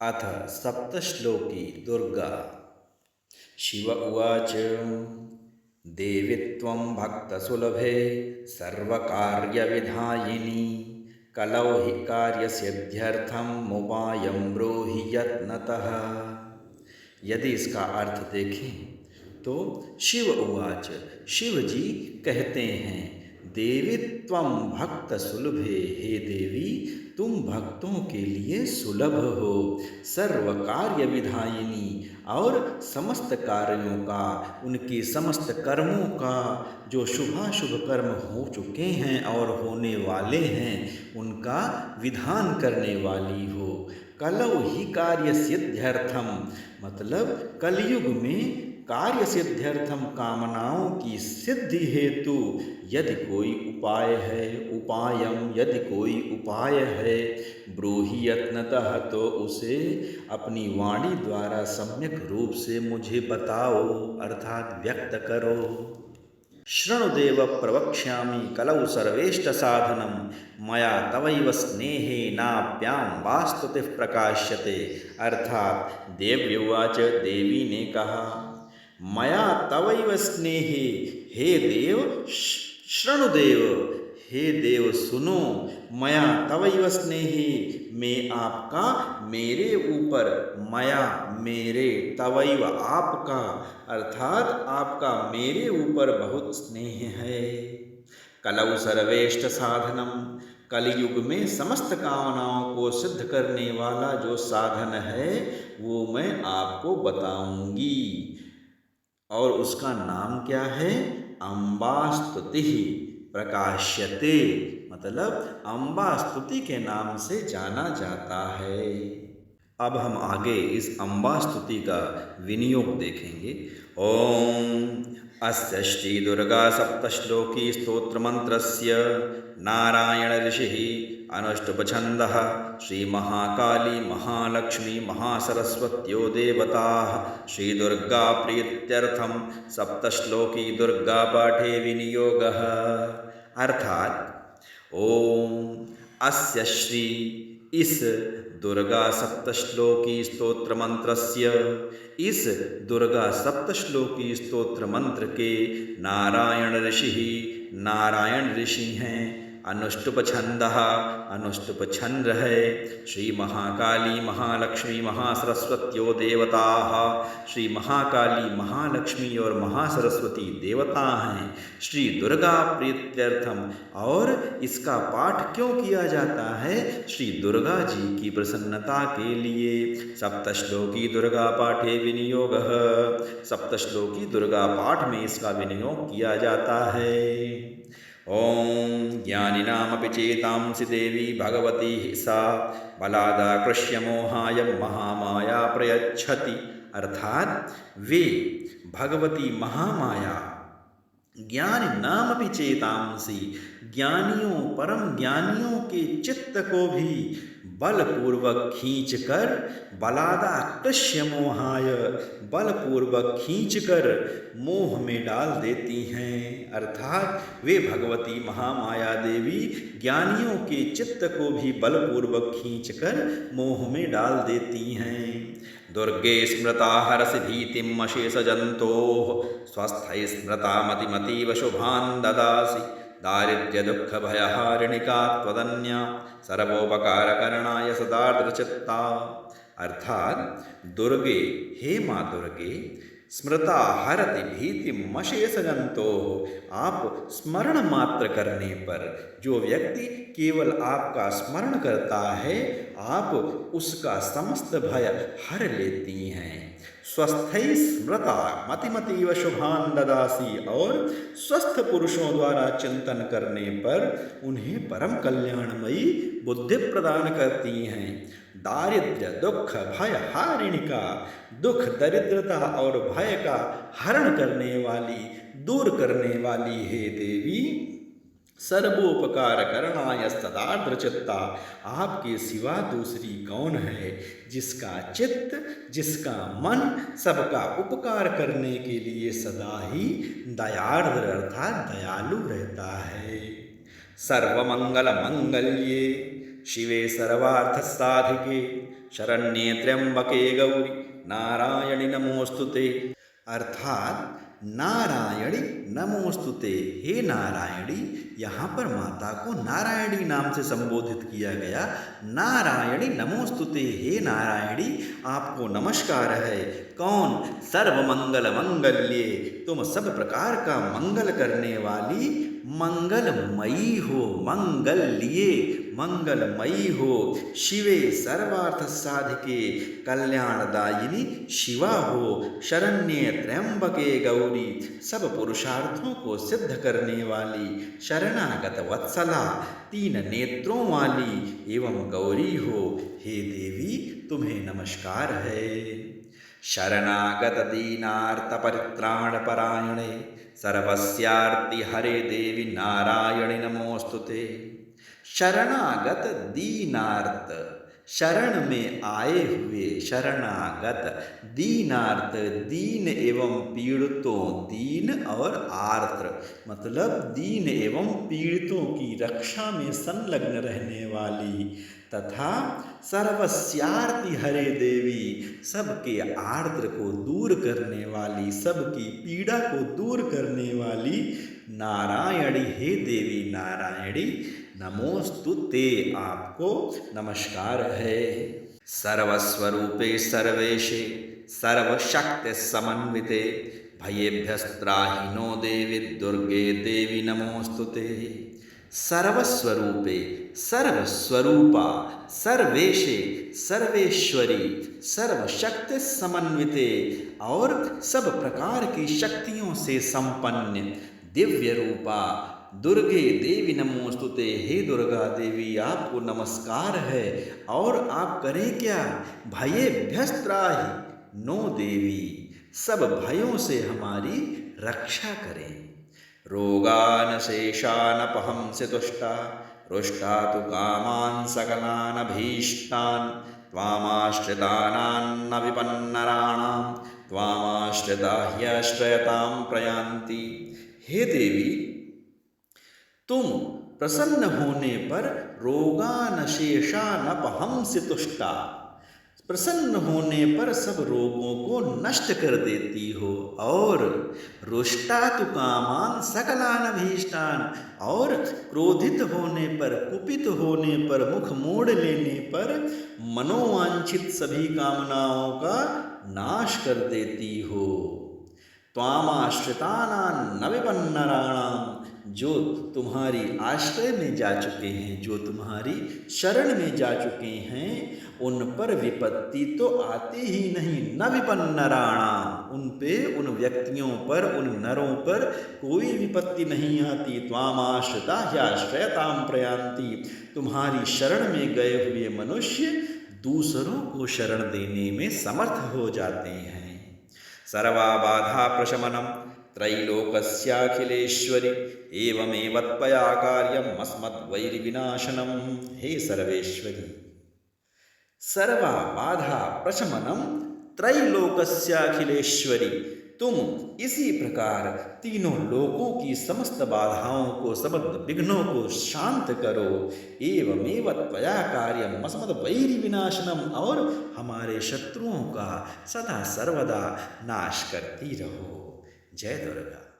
अथ सप्तश्लोकी दुर्गा। शिव उवाच देवि त्वं भक्तसुलभे सर्वकार्यविधायिनी कलौ हि कार्यसिद्ध्यर्थमुपायं ब्रूहि यत्नतः। यदि इसका अर्थ देखें तो शिव उवाच, शिव जी कहते हैं, देवी त्वं भक्त सुलभे, हे देवी तुम भक्तों के लिए सुलभ हो, सर्व कार्य विधायिनी और समस्त कार्यों का, उनके समस्त कर्मों का, जो शुभाशुभ कर्म हो चुके हैं और होने वाले हैं उनका विधान करने वाली हो। कलौ ही कार्य सिद्ध्यर्थम, मतलब कलयुग में कार्य सिद्ध्यर्थम, कामनाओं की सिद्धि हेतु यदि कोई उपाय है, उपायम यदि कोई उपाय है, ब्रूहि यत्नतः, तो उसे अपनी वाणी द्वारा सम्यक रूप से मुझे बताओ, अर्थात व्यक्त करो। शृणुदेव प्रवक्ष्यामि कलौ सर्वेष्ट साधनम मया तवैव स्नेहेनाप्यां वास्तुतिः प्रकाश्यते। अर्थात देव्युवाच, देवी ने कहा, मया तवैव स्नेहे, हे देव शृणुदेव, हे देव सुनो, मया तवैव स्नेहे, मैं आपका मेरे ऊपर, मया मेरे, तवैव आपका, अर्थात आपका मेरे ऊपर बहुत स्नेह है। कलौ सर्वेष्ट साधनम, कलयुग में समस्त कामनाओं को सिद्ध करने वाला जो साधन है वो मैं आपको बताऊंगी, और उसका नाम क्या है? अम्बा स्तुति प्रकाश्यते, मतलब अम्बा स्तुति के नाम से जाना जाता है। अब हम आगे इस अम्बा स्तुति का विनियोग देखेंगे। ओम अस्य श्री दुर्गा सप्तश्लोकी स्तोत्र मंत्रस्य नारायण ऋषिः अनुष्टुप् श्री महाकाली महालक्ष्मी महासरस्वत्यो देवताः श्री दुर्गा प्रीत्यर्थम सप्तश्लोकी दुर्गा पाठे विनियोगः। अर्थात ओम अस्य श्री, इस दुर्गा सप्तश्लोकी स्तोत्र मंत्रस्य, इस दुर्गा सप्तश्लोकी स्तोत्र मंत्र के नारायण ऋषि, नारायण ऋषि हैं, अनुष्टुप छंदः, अनुष्टुप छंद है, श्री महाकाली महालक्ष्मी महासरस्वत्यो देवताः, श्री महाकाली महालक्ष्मी और महासरस्वती देवता हैं, श्री दुर्गा प्रीत्यर्थम, और इसका पाठ क्यों किया जाता है? श्री दुर्गा जी की प्रसन्नता के लिए। सप्तश्लोकी दुर्गा पाठे विनियोगः, सप्तश्लोकी दुर्गा पाठ में इसका विनियोग किया जाता है। ओम ज्ञानिनामपि चेतांसि देवी भगवती सा बलादाकृष्य मोहाय महामाया प्रयच्छति। अर्थात वे भगवती महामाया ज्ञानिनामपि चेतांसि, ज्ञानियों परम ज्ञानियों के चित्त को भी बलपूर्वक खींचकर, बलादाकृष्य मोहाय, बलपूर्वक खींचकर मोह में डाल देती हैं। अर्थात वे भगवती महामाया देवी ज्ञानियों के चित्त को भी बलपूर्वक खींचकर मोह में डाल देती हैं। दुर्गे स्मृता हरसि भीतिं अशेषजन्तोः स्वस्थै स्मृता मतिमतीव शुभान् ददासि दारिद्र्य दुःख भयहारिणिका त्वदन्या सर्वोपकारकरणाय सदार्द्रचित्ता। अर्थात दुर्गे, हे माँ दुर्गे, स्मृता हरति भीतिम अशेषजन्तोः, आप स्मरण मात्र करने पर, जो व्यक्ति केवल आपका स्मरण करता है, आप उसका समस्त भय हर लेती हैं। स्वस्थै स्मृता मतिमतीव शुभान् ददासि, और स्वस्थ पुरुषों द्वारा चिंतन करने पर उन्हें परम कल्याणमयी बुद्धि प्रदान करती हैं। दारिद्र्य दुख भय हारिणिका, दुख दरिद्रता और भय का हरण करने वाली, दूर करने वाली हे देवी, सर्वोपकार करणाय सदार्द्रचित्ता, आपके सिवा दूसरी कौन है जिसका चित्त, जिसका मन सबका उपकार करने के लिए सदा ही दयार्द्र अर्थात दयालु रहता है। सर्वमंगल मंगल्ये शिवे सर्वार्थ साधिके शरण्ये त्र्यंबके गौरी नारायणि नमोस्तुते। अर्थात नारायणी नमोस्तुते, हे नारायणी। यहाँ पर माता को नारायणी नाम से संबोधित किया गया। नारायणी नमोस्तुते, हे नारायणी आपको नमस्कार है। कौन? सर्वमंगल मंगल्ये, तुम सब प्रकार का मंगल करने वाली, मंगलमयी हो, मंगल्ये मंगलमयी हो। शिवे सर्वार्थ साधिके, कल्याणदायिनी शिवा हो। शरण्ये त्र्यंबके गौरी, सब पुरुषार्थों को सिद्ध करने वाली, शरणागत वत्सला, तीन नेत्रों वाली एवं गौरी हो। हे देवी तुम्हें नमस्कार है। शरणागत दीनार्त परित्राण परायणे, सर्वस्यार्ति हरे देवी नारायणि नमोस्तुते। शरणागत दीनार्त, शरण में आए हुए, शरणागत। दीनार्त, दीन एवं पीड़ितों, दीन और आर्द्र मतलब दीन एवं पीड़ितों की रक्षा में संलग्न रहने वाली, तथा सर्वस्यार्ति हरे देवी, सबके आर्द्र को दूर करने वाली, सबकी पीड़ा को दूर करने वाली नारायणी, हे देवी नारायणी नमोस्तुते, आपको नमस्कार है। सर्वस्वरूपे सर्वेशे, सर्वशक्ति समन्विते, भयेभ्यस्त्राहि नो देवी दुर्गे देवी नमोस्तुते। सर्वस्वरूपे, सर्वस्वरूपा, सर्वेशे सर्वेश्वरी, सर्वशक्ति समन्विते और सब प्रकार की शक्तियों से संपन्न, दिव्य रूपा दुर्गे देवी नमोस्तुते, हे दुर्गा देवी आपको नमस्कार है। और आप करें क्या? भयेभ्यस्त्राहि नो देवी, सब भयों से हमारी रक्षा करें। रोगान शेषानपहंसि तुष्टा, रुष्टा तु कामान् सकलान् अभीष्टान्, त्वामाश्रितानान्न विपन्नराणां, त्वामाश्रिता ह्याश्रयतां प्रयान्ति। हे देवी तुम प्रसन्न होने पर रोगानशेषानपहंसि तुष्टा, प्रसन्न होने पर सब रोगों को नष्ट कर देती हो। और रुष्टा तु कामान सकलान अभीष्टान, और क्रोधित होने पर, कुपित होने पर, मुख मोड़ लेने पर मनोवांछित सभी कामनाओं का नाश कर देती हो। त्वामाश्रितानां न विपन्नराणां, जो तुम्हारी आश्रय में जा चुके हैं, जो तुम्हारी शरण में जा चुके हैं, उन पर विपत्ति तो आती ही नहीं। न विपन्नराणां, उन पे, उन व्यक्तियों पर, उन नरों पर कोई विपत्ति नहीं आती। त्वामाश्रिता ह्याश्रयतां प्रयान्ति, तुम्हारी शरण में गए हुए मनुष्य दूसरों को शरण देने में समर्थ हो जाते हैं। सर्वाबाधा प्रशमनम त्रैलोकस्याखिलेश्वरी, एवमेव त्वया कार्यम अस्मद्वैरिविनाशनम। हे सर्वेश्वरी, सर्वा बाधा प्रशमनम त्रैलोकस्याखिलेश्वरी, तुम इसी प्रकार तीनों लोकों की समस्त बाधाओं को, समस्त विघ्नों को शांत करो। एवमेव त्वया कार्यम अस्मद्वैरिविनाशनम, और हमारे शत्रुओं का सदा सर्वदा नाश करती रहो। जय दुर्गा।